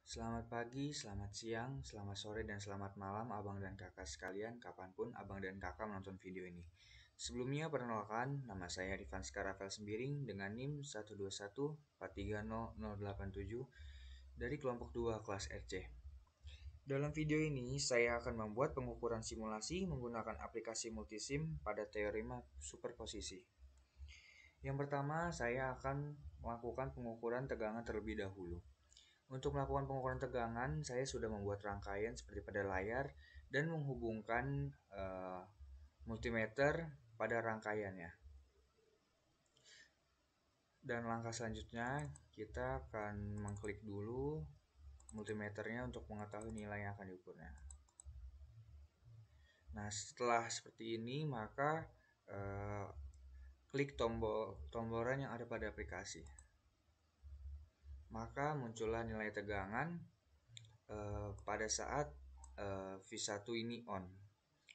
Selamat pagi, selamat siang, selamat sore, dan selamat malam abang dan kakak sekalian kapanpun abang dan kakak menonton video ini. Sebelumnya perkenalkan, nama saya Rifanska Rafael Sembiring dengan NIM 121430087 dari kelompok 2 kelas RC. Dalam video ini, saya akan membuat pengukuran simulasi menggunakan aplikasi multisim pada teorema superposisi. Yang pertama, saya akan melakukan pengukuran tegangan terlebih dahulu. Untuk melakukan pengukuran tegangan, saya sudah membuat rangkaian seperti pada layar dan menghubungkan multimeter pada rangkaiannya. Dan langkah selanjutnya, kita akan mengklik dulu multimeternya untuk mengetahui nilai yang akan diukurnya. Nah, setelah seperti ini, maka klik tomboran yang ada pada aplikasi. Maka muncullah nilai tegangan pada saat V1 ini on,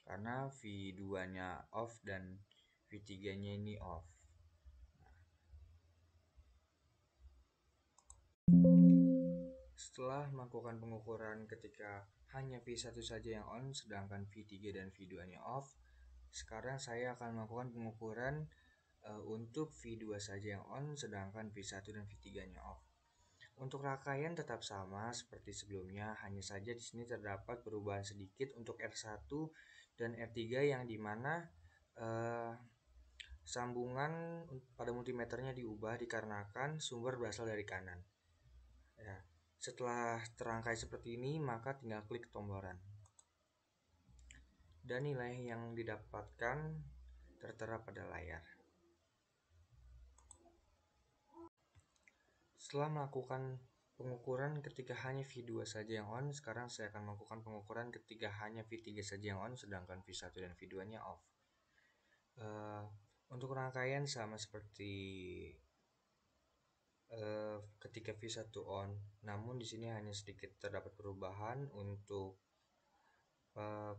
karena V2-nya off dan V3-nya ini off. Setelah melakukan pengukuran ketika hanya V1 saja yang on, sedangkan V3 dan V2-nya off, sekarang saya akan melakukan pengukuran untuk V2 saja yang on, sedangkan V1 dan V3-nya off. Untuk rangkaian tetap sama seperti sebelumnya, hanya saja di sini terdapat perubahan sedikit untuk R1 dan R3 yang dimana sambungan pada multimeternya diubah dikarenakan sumber berasal dari kanan. Ya, setelah terangkai seperti ini, maka tinggal klik tomboran. Dan nilai yang didapatkan tertera pada layar. Setelah melakukan pengukuran ketika hanya V2 saja yang on, sekarang saya akan melakukan pengukuran ketika hanya V3 saja yang on, sedangkan V1 dan V2-nya off. Untuk rangkaian sama seperti ketika V1 on, namun di sini hanya sedikit terdapat perubahan untuk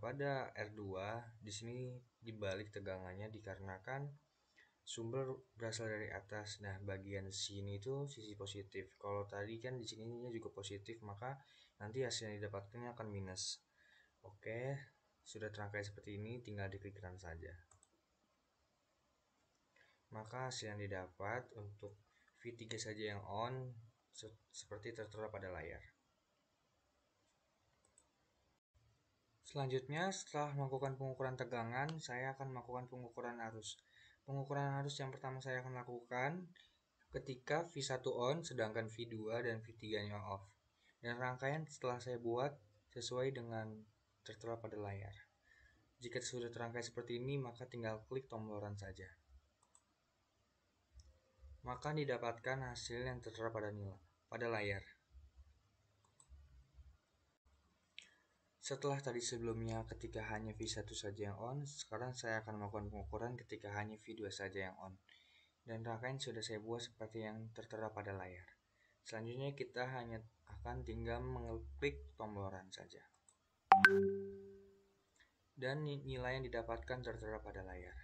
pada R2. Di sini dibalik tegangannya dikarenakan sumber berasal dari atas. Nah, bagian sini itu sisi positif. Kalau tadi kan di sininya juga positif, maka nanti hasil yang didapatkannya akan minus. Oke, sudah terangkai seperti ini, tinggal diklik run saja. Maka hasil yang didapat untuk V3 saja yang on seperti tertera pada layar. Selanjutnya, setelah melakukan pengukuran tegangan, saya akan melakukan pengukuran arus. Pengukuran arus yang pertama saya akan lakukan ketika V1 on, sedangkan V2 dan V3-nya off. Dan rangkaian setelah saya buat sesuai dengan tertera pada layar. Jika sudah terangkai seperti ini, maka tinggal klik tombol run saja. Maka didapatkan hasil yang tertera pada layar. Setelah tadi sebelumnya ketika hanya V1 saja yang on, sekarang saya akan melakukan pengukuran ketika hanya V2 saja yang on. Dan rangkaian sudah saya buat seperti yang tertera pada layar. Selanjutnya kita hanya akan tinggal mengklik tombol run saja. Dan nilai yang didapatkan tertera pada layar.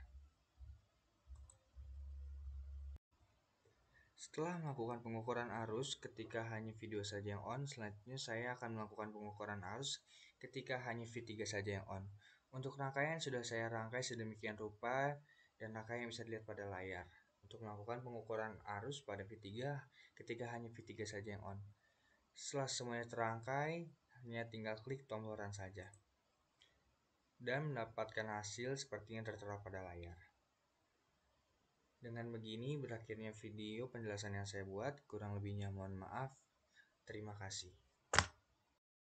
Setelah melakukan pengukuran arus ketika hanya V2 saja yang on, selanjutnya saya akan melakukan pengukuran arus ketika hanya V3 saja yang on. Untuk rangkaian sudah saya rangkai sedemikian rupa dan rangkaian bisa dilihat pada layar. Untuk melakukan pengukuran arus pada V3 ketika hanya V3 saja yang on. Setelah semuanya terangkai, hanya tinggal klik tombol run saja. Dan mendapatkan hasil seperti yang tertera pada layar. Dengan begini berakhirnya video penjelasan yang saya buat, kurang lebihnya mohon maaf. Terima kasih.